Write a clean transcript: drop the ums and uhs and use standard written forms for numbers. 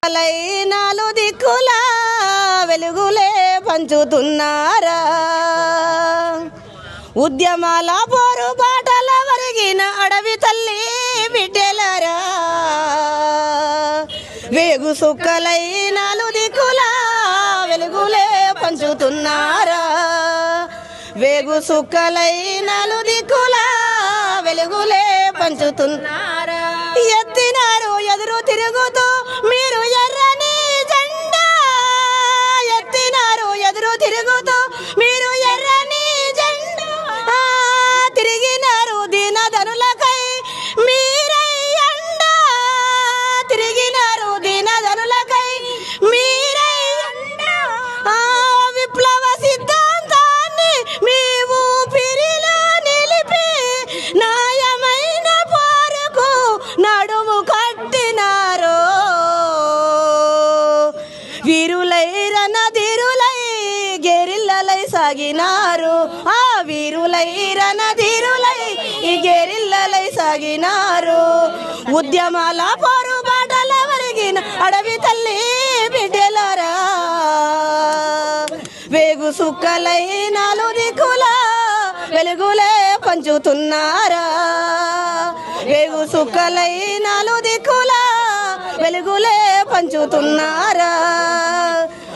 నాలుగు దిక్కుల వెలుగులే పంచుతున్నారా ఉద్యమాల పోరు బాటల వరిగిన అడవి తల్లి బిడ్డలారా వేగు సుక్కలై నాలుగు దిక్కుల వెలుగులే పంచుతున్నారా వేగు సుక్కలై నాలుగు దిక్కుల వెలుగులే పంచుతున్నారా ఎత్తినారు ఎదురు తిరుగుతూ మీరు ఎర్రని జెండా ఎత్తినారు ఎదురు తిరుగుతూ మీరు ఎర్రని జెండా తిరిగినారు దీనధనులకై మీరై అండా తిరిగినారు దీనధనులకై మీరై అండా విప్లవ సిద్ధాంతాన్ని మీ ఊపిరిలో నిలిపి న్యాయమైన పోరుకు నడుము కట్టినారో వీరులై రణధీరులై గెరిల్లలై సాగినారు ఆ వీరులై రణధీరులై ఈ గెరిల్లలై సాగినారు ఉద్యమాల పోరు బాటల వరిగిన అడవి తల్లి బిడ్డలారా వేగు సుక్కలై నాలుగు దిక్కుల వెలుగులే పంచుతున్నారా వేగు సుక్కలై నాలుగు దిక్కుల వెలుగులే పంచుతున్నారా